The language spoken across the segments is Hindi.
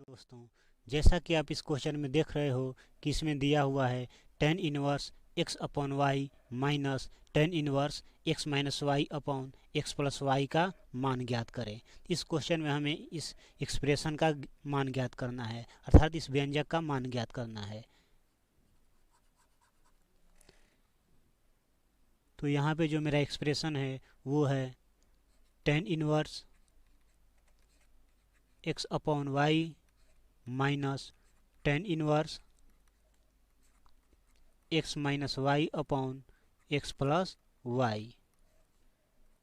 दोस्तों, जैसा कि आप इस क्वेश्चन में देख रहे हो कि इसमें दिया हुआ है tan inverse x upon y minus tan inverse x minus y upon x plus y का मान ज्ञात करें। इस क्वेश्चन में हमें इस एक्सप्रेशन का मान ज्ञात करना है, अर्थात इस व्यंजक का मान ज्ञात करना है। तो यहाँ पे जो मेरा एक्सप्रेशन है वो है tan inverse x upon y minus tan inverse x minus y upon x plus y.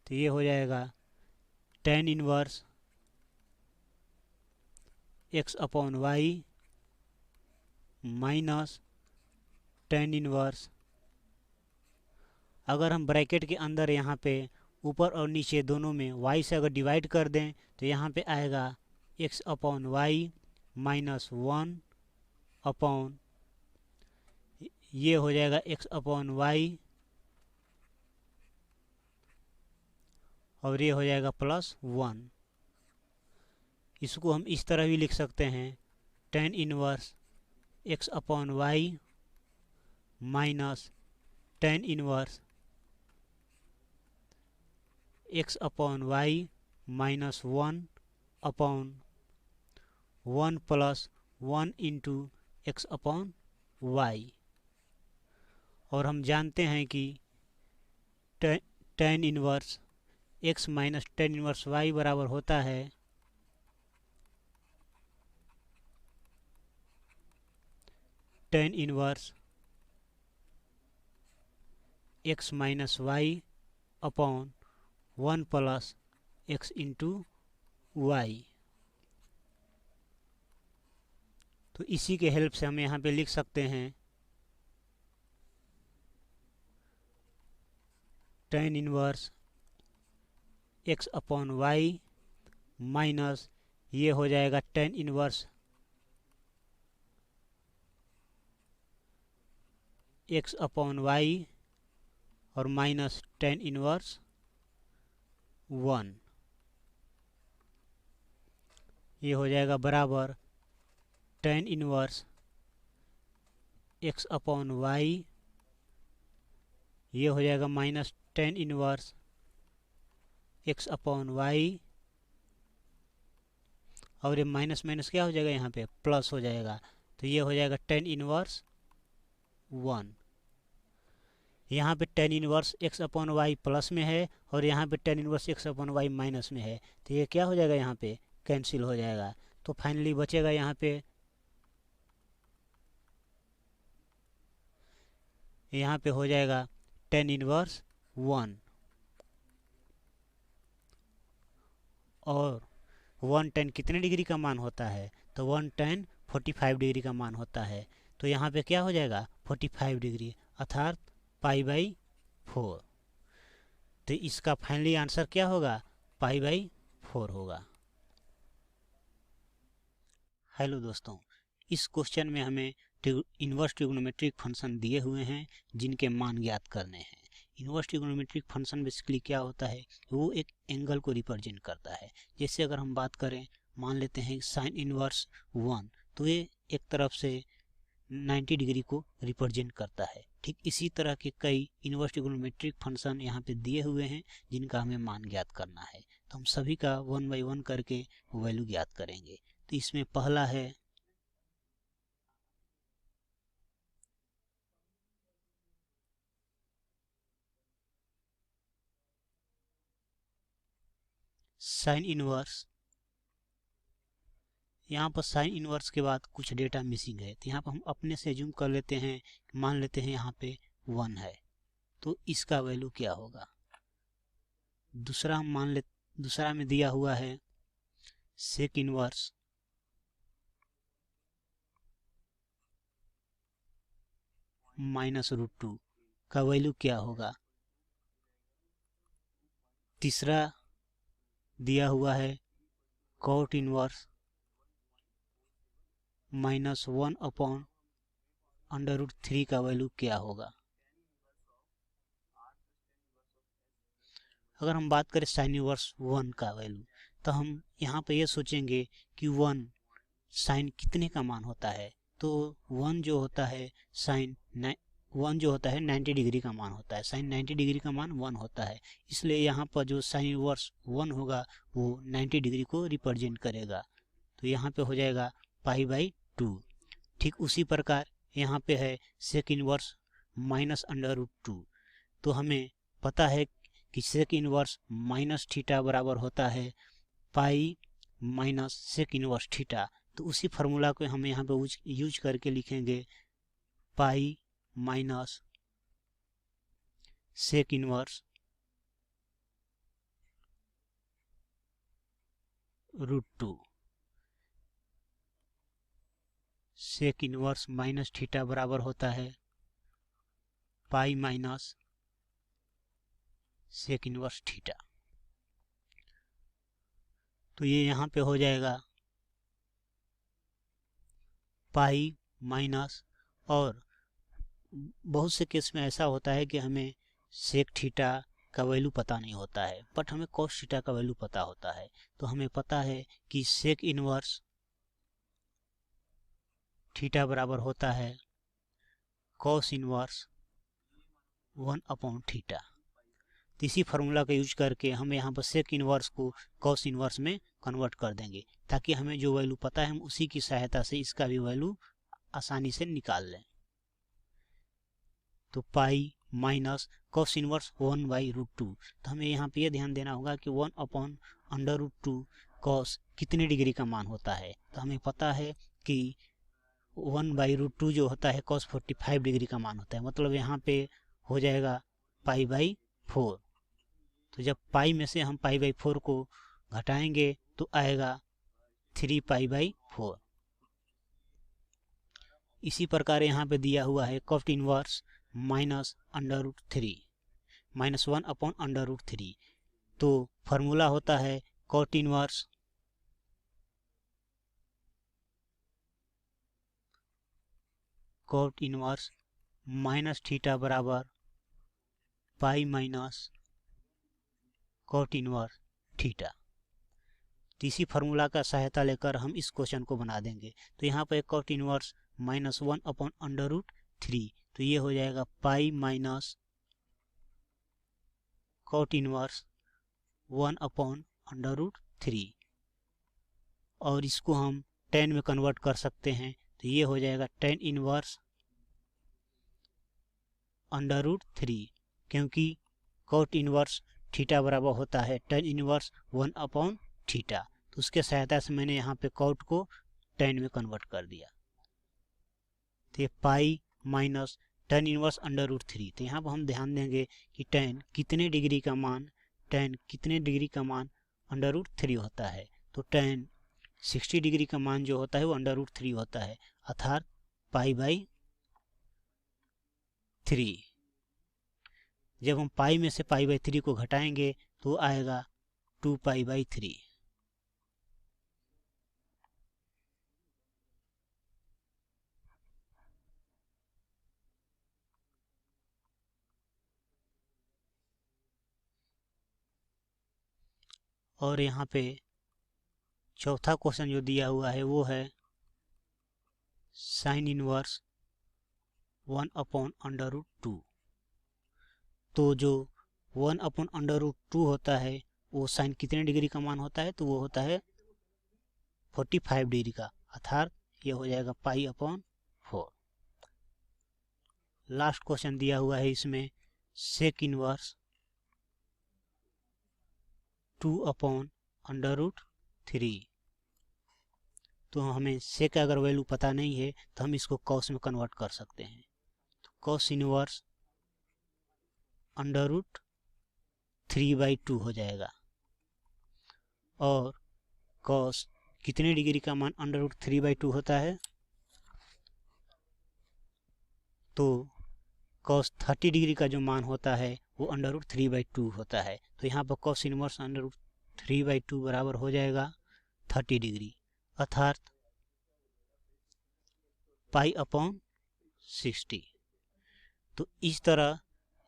तो ये हो जाएगा tan inverse x upon y minus tan inverse, अगर हम ब्रैकेट के अंदर यहाँ पे ऊपर और नीचे दोनों में y से अगर डिवाइड कर दें तो यहाँ पे आएगा x upon y minus one upon, ये हो जाएगा x अपॉन वाई और ये हो जाएगा प्लस वन। इसको हम इस तरह भी लिख सकते हैं tan inverse x upon y minus tan inverse x upon y minus one upon one plus one into x upon y. और हम जानते हैं कि tan inverse x minus tan inverse y बराबर होता है tan inverse x minus y upon one plus x into y. तो इसी के हेल्प से हम यहाँ पे लिख सकते हैं tan inverse x upon y minus, ये हो जाएगा tan inverse x upon y और माइनस टेन इनवर्स वन। ये हो जाएगा बराबर tan inverse x upon y, ये हो जाएगा minus tan inverse x upon y और ये माइनस माइनस क्या हो जाएगा यहाँ पे प्लस हो जाएगा। तो ये हो जाएगा टेन इनवर्स वन। यहाँ पे tan inverse x upon y plus में है और यहाँ पे tan inverse x upon y minus में है, तो ये क्या हो जाएगा यहाँ पे कैंसिल हो जाएगा। तो फाइनली बचेगा यहाँ पे हो जाएगा टेन इनवर्स वन और वन टेन कितने डिग्री का मान होता है, तो वन टेन 45 डिग्री का मान होता है। तो यहाँ पे क्या हो जाएगा 45 डिग्री अर्थात पाई बाई फोर। तो इसका फाइनली आंसर क्या होगा पाई बाई फोर होगा। हेलो दोस्तों, इस क्वेश्चन में हमें इन्वर्स ट्रिग्नोमेट्रिक फंक्शन दिए हुए हैं जिनके मान ज्ञात करने हैं। इन्वर्स ट्रिग्नोमेट्रिक फंक्शन बेसिकली क्या होता है, वो एक एंगल को रिप्रेजेंट करता है। जैसे अगर हम बात करें, मान लेते हैं साइन इन्वर्स वन, तो ये एक तरफ से 90 डिग्री को रिप्रेजेंट करता है। ठीक इसी तरह के कई इन्वर्स ट्रिग्नोमेट्रिक फंक्शन यहाँ पे दिए हुए हैं जिनका हमें मान ज्ञात करना है। तो हम सभी का वन बाई वन करके वैल्यू ज्ञात करेंगे। तो इसमें पहला है साइन इनवर्स। यहाँ पर साइन इनवर्स के बाद कुछ डेटा मिसिंग है, तो यहाँ पर हम अपने से जूम कर लेते हैं, मान लेते हैं यहाँ पे वन है, तो इसका वैल्यू क्या होगा। दूसरा हम मान ले, दूसरा में दिया हुआ है sec inverse minus root two का वैल्यू क्या होगा। तीसरा दिया हुआ है cot inverse minus one upon under root three का वैल्यू क्या होगा। अगर हम बात करें साइन इनवर्स वन का वैल्यू, तो हम यहाँ पे ये सोचेंगे कि वन साइन कितने का मान होता है, तो 1 जो होता है साइन 90 डिग्री का मान होता है, साइन 90 डिग्री का मान 1 होता है, इसलिए यहाँ पर जो साइन इनवर्स 1 होगा वो 90 डिग्री को रिप्रेजेंट करेगा, तो यहाँ पे हो जाएगा π/2। ठीक उसी प्रकार यहाँ पे है सेक इनवर्स माइनस √2, तो हमें पता है कि सेक इनवर्स माइनस थीटा बराबर होता है pi minus sec inverse theta, तो उसी फार्मूला को हम यहाँ पे यूज करके लिखेंगे pi minus sec inverse √2। Sec inverse minus theta बराबर होता है pi minus sec inverse theta, तो ये यहाँ पे हो जाएगा पाई माइनस, और बहुत से केस में ऐसा होता है कि हमें सेक थीटा का वैल्यू पता नहीं होता है, बट हमें कॉस थीटा का वैल्यू पता होता है, तो हमें पता है कि सेक इनवर्स थीटा बराबर होता है कॉस इनवर्स 1/थीटा। तो इसी फार्मूला का यूज करके हम यहाँ पर सेक इनवर्स को कॉस इनवर्स में कन्वर्ट कर देंगे, ताकि हमें जो वैल्यू पता है हम उसी की सहायता से इसका भी वैल्यू आसानी से निकाल लें। तो पाई माइनस कॉस इनवर्स 1/√2, तो हमें यहाँ पे ये ध्यान देना होगा कि 1/√2 कॉस कितने डिग्री का मान होता है, तो हमें पता है कि 1/√2 जो होता है कॉस 45 डिग्री का मान होता है, मतलब यहाँ पे हो जाएगा π/4। तो जब पाई में से हम π/4 को घटाएंगे तो आएगा 3π/4। इसी प्रकार यहाँ पे दिया हुआ है कॉट इनवर्स माइनस √3 माइनस 1/√3, तो फार्मूला होता है कॉट इनवर्स माइनस थीटा बराबर pi minus cot inverse theta. तो इसी फार्मूला का सहायता लेकर हम इस क्वेश्चन को बना देंगे। तो यहाँ पर कॉट इनवर्स माइनस 1/√3, तो ये हो जाएगा पाई माइनस कॉट इनवर्स 1/√3, और इसको हम 10 में कन्वर्ट कर सकते हैं, तो ये हो जाएगा 10 इनवर्स √3, क्योंकि कॉट इनवर्स थीटा बराबर होता है 10 इनवर्स 1/थीटा, तो उसके सहायता से मैंने यहाँ पे कॉट को 10 में कन्वर्ट कर दिया। तो ये पाई माइनस 10 इनवर्स √3, तो यहाँ पर हम ध्यान देंगे कि 10 कितने डिग्री का मान √3 होता है, तो 10 60 डिग्री का मान जो होता है वो √3 होता है, अर्थात π/3। जब हम पाई में से π/3 को घटाएंगे तो आएगा 2π/3। और यहाँ पे चौथा क्वेश्चन जो दिया हुआ है वो है साइन इनवर्स 1/√2, तो जो 1/√2 होता है वो साइन कितने डिग्री का मान होता है, तो वो होता है 45 डिग्री का, अर्थात ये हो जाएगा π/4। लास्ट क्वेश्चन दिया हुआ है इसमें सेक इनवर्स 2/√3, तो हमें सेक का अगर वैल्यू पता नहीं है तो हम इसको कॉस में कन्वर्ट कर सकते हैं, तो कॉस इनवर्स √3/2 हो जाएगा, और कॉस कितने डिग्री का मान √3/2 होता है, तो कॉस 30 डिग्री का जो मान होता है वो √3/2 होता है, तो यहाँ पर कॉस इनवर्स √3/2 बराबर हो जाएगा 30 डिग्री, अर्थात π/60। तो इस तरह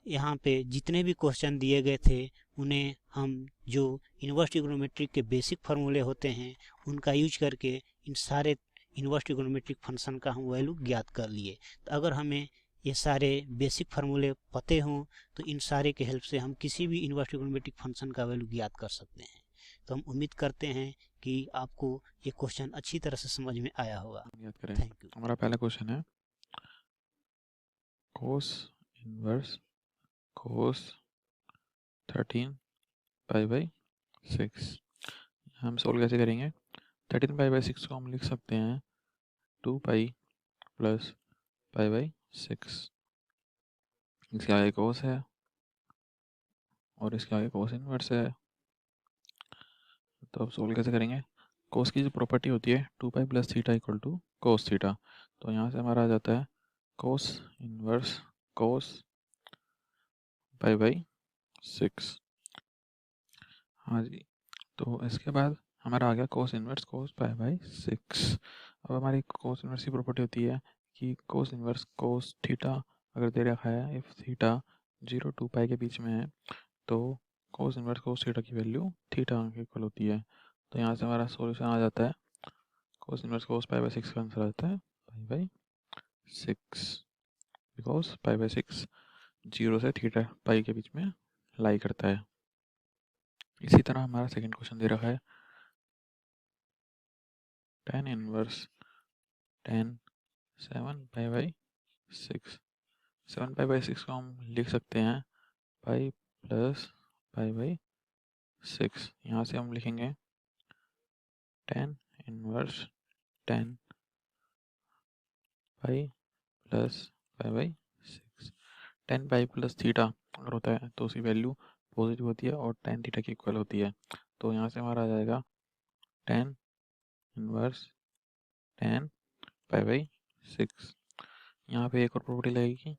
यहाँ पे जितने भी क्वेश्चन दिए गए थे उन्हें हम जो इनवर्स ट्रिग्नोमेट्री के बेसिक फार्मूले होते हैं उनका यूज करके इन सारे इन्वर्स ट्रिग्नोमेट्रिक फंक्शन का हम वैल्यू ज्ञात कर लिए। तो अगर हमें ये सारे बेसिक फार्मूले पते हों तो इन सारे के हेल्प से हम किसी भी इन्वर्स ट्रिग्नोमेट्रिक फंक्शन का वैल्यू ज्ञात कर सकते हैं। तो हम उम्मीद करते हैं कि आपको ये क्वेश्चन अच्छी तरह से समझ में आया होगा। Thank you. हमारा पहला क्वेश्चन है cos inverse cos 13 pi by 6। हम सोल्व कैसे करेंगे? 13 पाई बाई 6 को हम लिख सकते हैं 2 पाई प्लस पाई बाई 6। इसके आगे कोस है और इसके आगे कोस इनवर्स है। तो अब सोल्व कैसे करेंगे? कोस की जो प्रॉपर्टी होती है 2 pi plus theta equal to cos theta, तो यहाँ से हमारा आ जाता है cos inverse cos pi by 6। हाँ जी, तो इसके बाद हमारा आ गया cos inverse cos pi by 6। अब हमारी कोस इनवर्स की प्रॉपर्टी होती है कि कोस इनवर्स कोस थीटा अगर दे रखा है, इफ थीटा 0 टू पाई के बीच में है तो कोस इनवर्स कोस थीटा की वैल्यू थीटा के इक्वल होती है। तो यहाँ से हमारा सॉल्यूशन आ जाता है cos inverse cos pi by 6 का आंसर आता है पाई बाई 6, बिकॉज पाई बाई 6 0 से थीटा पाई के बीच में लाई करता है। इसी तरह हमारा सेकंड क्वेश्चन दे रखा है tan inverse tan 7 pi by 6। 7 pi by 6 को हम लिख सकते हैं पाई प्लस पाई बाई 6। यहाँ से हम लिखेंगे tan inverse tan pi plus pi by 6। tan pi plus theta अगर होता है तो उसकी वैल्यू पॉजिटिव होती है और tan थीटा की इक्वल होती है। तो यहाँ से हमारा आ जाएगा tan inverse tan pi by 6। यहाँ पे एक और प्रॉपर्टी लगेगी,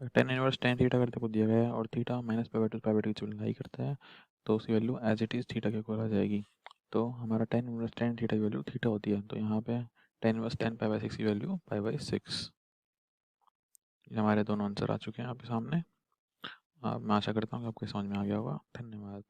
tan इनवर्स tan थीटा करते को दिया गया है और theta minus pi by 2 pi by 2 की लाई करता है तो उसकी value as it is theta के इक्वल आ जाएगी। तो हमारा tan इनवर्स tan थीटा की वैल्यू थीटा होती है, तो यहाँ पे tan inverse tan pi by 6 की वैल्यू पाई बाई 6। ये हमारे दोनों आंसर आ चुके हैं आपके सामने। मैं आशा करता हूँ कि आपको समझ में आ गया होगा। धन्यवाद।